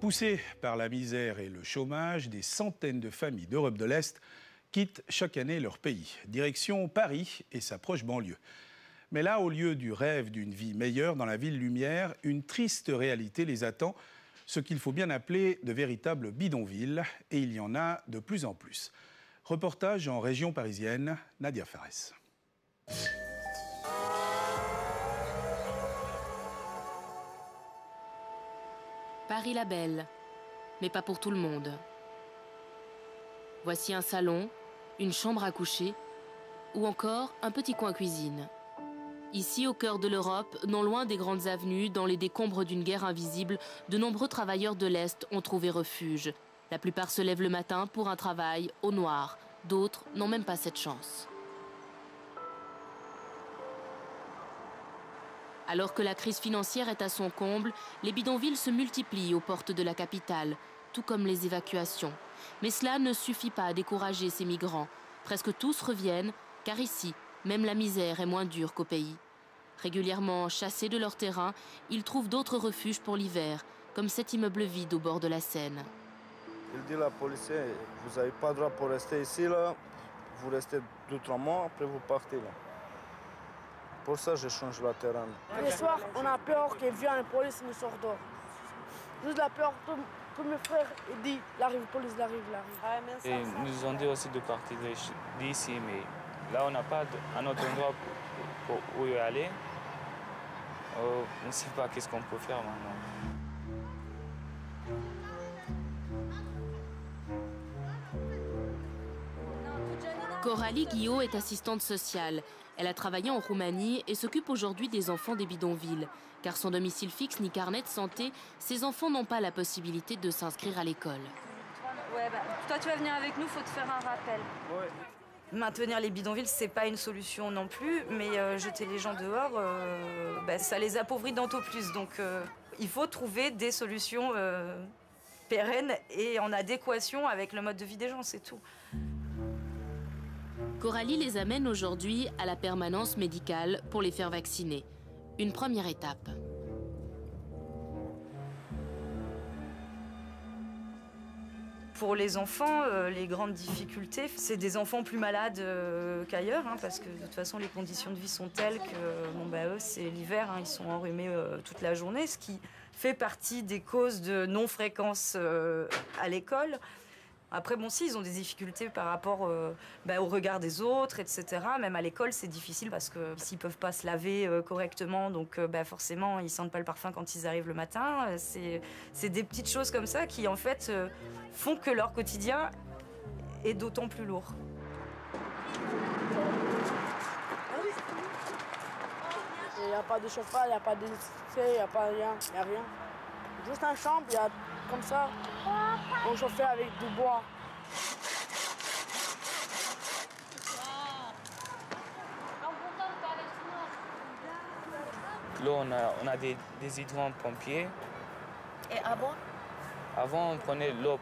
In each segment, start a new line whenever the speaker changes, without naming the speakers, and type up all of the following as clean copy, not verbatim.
Poussées par la misère et le chômage, des centaines de familles d'Europe de l'Est quittent chaque année leur pays. Direction Paris et sa proche banlieue. Mais là, au lieu du rêve d'une vie meilleure dans la ville lumière, une triste réalité les attend, ce qu'il faut bien appeler de véritables bidonvilles, et il y en a de plus en plus. Reportage en région parisienne, Nadia Fares.
Paris la belle, mais pas pour tout le monde. Voici un salon, une chambre à coucher ou encore un petit coin cuisine. Ici, au cœur de l'Europe, non loin des grandes avenues, dans les décombres d'une guerre invisible, de nombreux travailleurs de l'Est ont trouvé refuge. La plupart se lèvent le matin pour un travail au noir. D'autres n'ont même pas cette chance. Alors que la crise financière est à son comble, les bidonvilles se multiplient aux portes de la capitale, tout comme les évacuations. Mais cela ne suffit pas à décourager ces migrants. Presque tous reviennent, car ici, même la misère est moins dure qu'au pays. Régulièrement chassés de leur terrain, ils trouvent d'autres refuges pour l'hiver, comme cet immeuble vide au bord de la Seine.
Il dit à la police, vous n'avez pas le droit pour rester ici, là. Vous restez 2-3 mois, après vous partez là. Pour ça, je change le terrain.
Les soirs, on a peur qu'il vienne la police nous sort dehors. Juste la peur, tous mes frères, ils disent, la police, la arrive.
Et ils nous ont dit aussi de partir d'ici, mais là, on n'a pas un autre endroit où y aller. On ne sait pas qu'est-ce qu'on peut faire maintenant.
Coralie Guillot est assistante sociale. Elle a travaillé en Roumanie et s'occupe aujourd'hui des enfants des bidonvilles. Car sans domicile fixe ni carnet de santé, ces enfants n'ont pas la possibilité de s'inscrire à l'école.
Ouais, toi, tu vas venir avec nous, il faut te faire un rappel.
Ouais.
Maintenir les bidonvilles, c'est pas une solution non plus, mais jeter les gens dehors, ça les appauvrit d'autant plus. Donc il faut trouver des solutions pérennes et en adéquation avec le mode de vie des gens, c'est tout.
Coralie les amène aujourd'hui à la permanence médicale pour les faire vacciner. Une première étape.
Pour les enfants, les grandes difficultés, c'est des enfants plus malades qu'ailleurs, parce que de toute façon, les conditions de vie sont telles que eux, c'est l'hiver, ils sont enrhumés toute la journée, ce qui fait partie des causes de non-fréquence à l'école. Après, si, ils ont des difficultés par rapport au regard des autres, etc. Même à l'école, c'est difficile parce que s'ils ne peuvent pas se laver correctement, donc forcément, ils ne sentent pas le parfum quand ils arrivent le matin. C'est des petites choses comme ça qui, en fait, font que leur quotidien est d'autant plus lourd.
Il n'y a pas de chauffage, il n'y a pas d'électricité, il n'y a pas rien, il n'y a rien. Juste une chambre, il y a comme ça, on chauffait avec du bois.
Là, on a des hydrants pompiers.
Et avant?
Avant, on prenait l'eau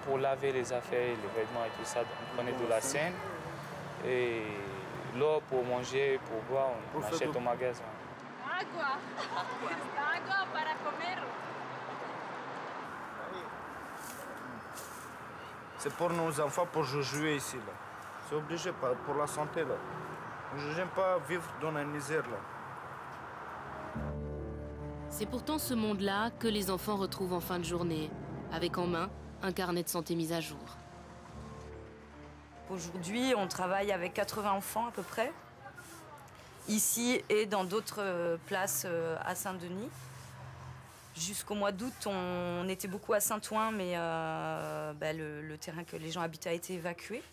pour laver les affaires, les vêtements et tout ça. On prenait de la Seine. Et l'eau pour manger, pour boire, on achète au magasin.
Agua. Agua para comer.
C'est pour nos enfants, pour jouer ici. C'est obligé, pour la santé. Là. Je n'aime pas vivre dans la misère. Là.
C'est pourtant ce monde-là que les enfants retrouvent en fin de journée, avec en main un carnet de santé mis à jour.
Aujourd'hui, on travaille avec 80 enfants à peu près, ici et dans d'autres places à Saint-Denis. Jusqu'au mois d'août, on était beaucoup à Saint-Ouen, mais le terrain que les gens habitaient a été évacué.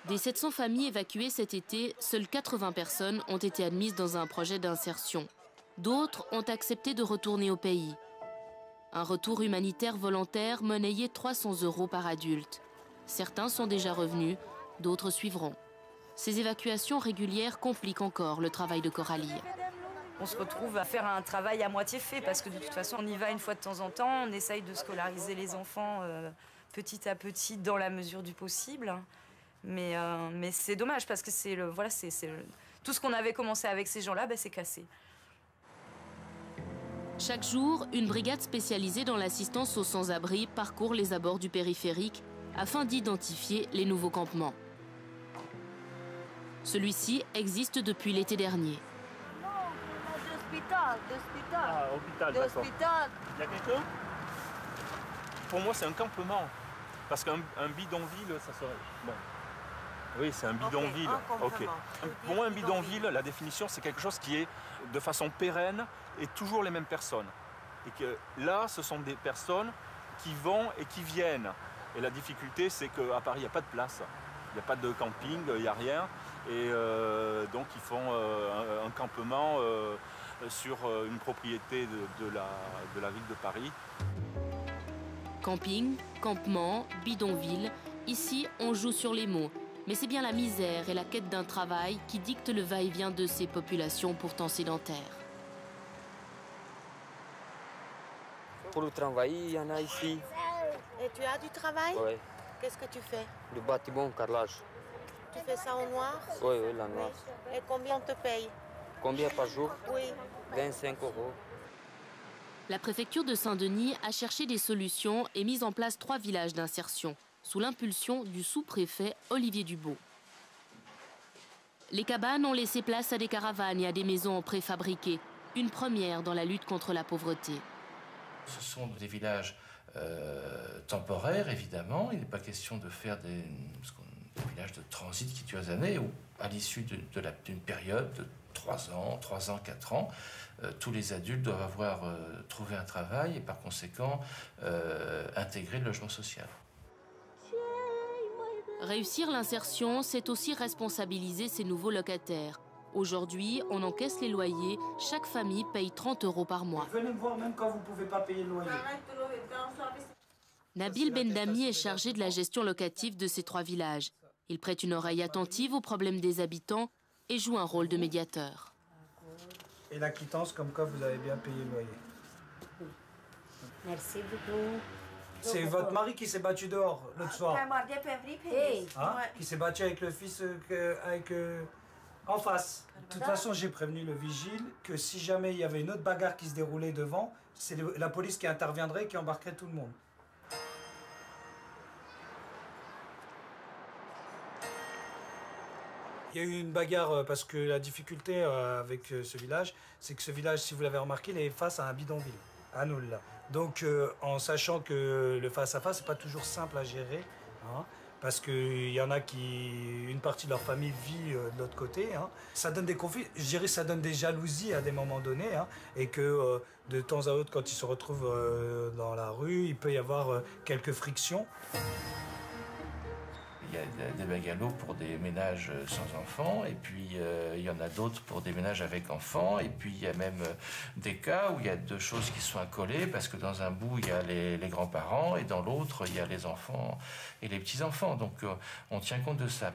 Des 700 familles évacuées cet été, seules 80 personnes ont été admises dans un projet d'insertion. D'autres ont accepté de retourner au pays. Un retour humanitaire volontaire monnayé 300 € par adulte. Certains sont déjà revenus, d'autres suivront. Ces évacuations régulières compliquent encore le travail de Coralie.
On se retrouve à faire un travail à moitié fait parce que de toute façon, on y va une fois de temps en temps. On essaye de scolariser les enfants petit à petit dans la mesure du possible. Mais c'est dommage parce que tout ce qu'on avait commencé avec ces gens-là, c'est cassé.
Chaque jour, une brigade spécialisée dans l'assistance aux sans-abri parcourt les abords du périphérique afin d'identifier les nouveaux campements. Celui-ci existe depuis l'été dernier.
Non, d'hôpital.
Ah, hôpital, d'accord. Il y a quelqu'un? Pour moi, c'est un campement. Parce qu'un bidonville, ça serait... Bon. Oui, c'est un bidonville. Okay. Pour moi, un bidonville, la définition, c'est quelque chose qui est de façon pérenne et toujours les mêmes personnes. Et que là, ce sont des personnes qui vont et qui viennent. Et la difficulté, c'est qu'à Paris, il n'y a pas de place. Il n'y a pas de camping, il n'y a rien. Et donc, ils font un campement sur une propriété de la ville de Paris.
Camping, campement, bidonville, ici, on joue sur les mots. Mais c'est bien la misère et la quête d'un travail qui dictent le va-et-vient de ces populations pourtant sédentaires.
Pour le travail, il y en a ici.
Et tu as du travail?
Oui.
Qu'est-ce que tu fais?
Le bâtiment, carrelage.
Tu fais ça en noir?
Oui, la noire.
Et combien on te paye?
Combien par jour?
Oui.
25 €.
La préfecture de Saint-Denis a cherché des solutions et mis en place 3 villages d'insertion, sous l'impulsion du sous-préfet Olivier Dubault. Les cabanes ont laissé place à des caravanes et à des maisons préfabriquées, une première dans la lutte contre la pauvreté.
Ce sont des villages temporaires, évidemment. Il n'est pas question de faire des villages de transit qui durent des années, où à l'issue d'une période de 3 ans, 4 ans, tous les adultes doivent avoir trouvé un travail et par conséquent intégrer le logement social.
Réussir l'insertion, c'est aussi responsabiliser ces nouveaux locataires. Aujourd'hui, on encaisse les loyers. Chaque famille paye 30 € par mois.
Venez me voir même quand vous ne pouvez pas payer le loyer.
Nabil Bendami est chargé de la gestion locative de ces 3 villages. Il prête une oreille attentive aux problèmes des habitants et joue un rôle de médiateur.
Et la quittance comme quoi vous avez bien payé le loyer.
Merci beaucoup.
C'est votre mari qui s'est battu dehors l'autre soir.
Hey.
Hein? Qui s'est battu avec le fils en face. De toute façon, j'ai prévenu le vigile que si jamais il y avait une autre bagarre qui se déroulait devant, c'est la police qui interviendrait et qui embarquerait tout le monde. Il y a eu une bagarre parce que la difficulté avec ce village, c'est que ce village, si vous l'avez remarqué, il est face à un bidonville, à nous là. Donc en sachant que le face-à-face, c'est pas toujours simple à gérer, hein, parce qu'il y en a qui, une partie de leur famille vit de l'autre côté. Hein. Ça donne des conflits, je dirais que ça donne des jalousies à des moments donnés, hein, et que de temps à autre, quand ils se retrouvent dans la rue, il peut y avoir quelques frictions.
Il y a des bungalows pour des ménages sans enfants, et puis il y en a d'autres pour des ménages avec enfants, et puis il y a même des cas où il y a 2 choses qui sont accolées, parce que dans un bout, il y a les grands-parents, et dans l'autre, il y a les enfants et les petits-enfants. Donc on tient compte de ça.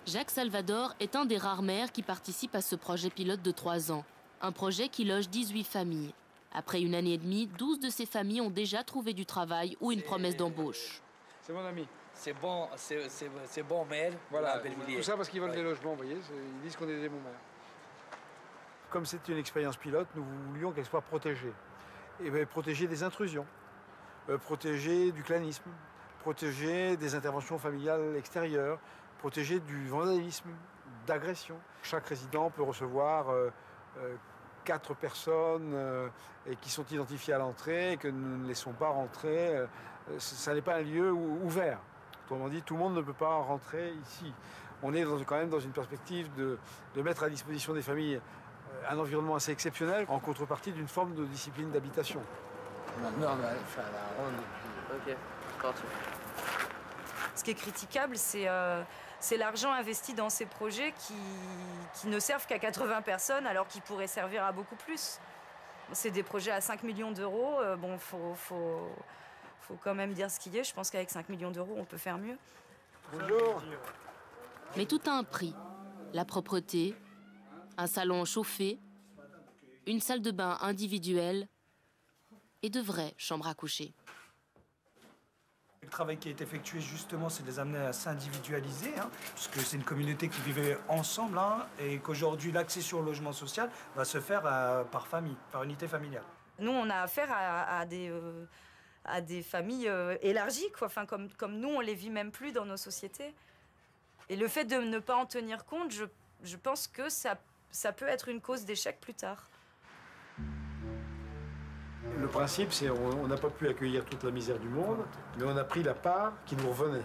Jacques Salvador est un des rares maires qui participe à ce projet pilote de 3 ans. Un projet qui loge 18 familles. Après 1 année et demie, 12 de ces familles ont déjà trouvé du travail ou une promesse d'embauche.
C'est mon ami.
C'est bon maire.
Voilà, tout ça parce qu'ils veulent des logements, vous voyez, ils disent qu'on est des bons maires.
Comme c'est une expérience pilote, nous voulions qu'elle soit protégée. Et bien, protéger des intrusions, protéger du clanisme, protéger des interventions familiales extérieures, protéger du vandalisme, d'agression. Chaque résident peut recevoir 4 personnes et qui sont identifiées à l'entrée et que nous ne laissons pas rentrer. Ça n'est pas un lieu ouvert. Autrement dit, tout le monde ne peut pas rentrer ici. On est quand même dans une perspective de mettre à disposition des familles un environnement assez exceptionnel en contrepartie d'une forme de discipline d'habitation.
Ce qui est critiquable, c'est l'argent investi dans ces projets qui ne servent qu'à 80 personnes alors qu'ils pourraient servir à beaucoup plus. C'est des projets à 5 millions d'euros. Bon, faut quand même dire ce qu'il y a. Je pense qu'avec 5 millions d'euros, on peut faire mieux.
Bonjour.
Mais tout a un prix. La propreté, un salon chauffé, une salle de bain individuelle et de vraies chambres à coucher.
travail qui est effectué justement, c'est de les amener à s'individualiser, hein, puisque c'est une communauté qui vivait ensemble, hein, et qu'aujourd'hui l'accession au logement social va se faire par famille, par unité familiale.
Nous, on a affaire à des familles élargies, quoi. Enfin, comme nous, on les vit même plus dans nos sociétés. Et le fait de ne pas en tenir compte, je pense que ça peut être une cause d'échec plus tard.
Le principe, c'est qu'on n'a pas pu accueillir toute la misère du monde, mais on a pris la part qui nous revenait.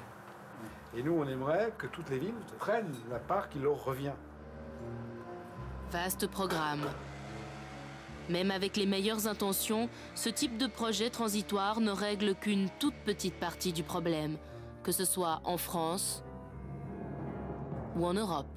Et nous, on aimerait que toutes les villes prennent la part qui leur revient.
Vaste programme. Même avec les meilleures intentions, ce type de projet transitoire ne règle qu'une toute petite partie du problème, que ce soit en France ou en Europe.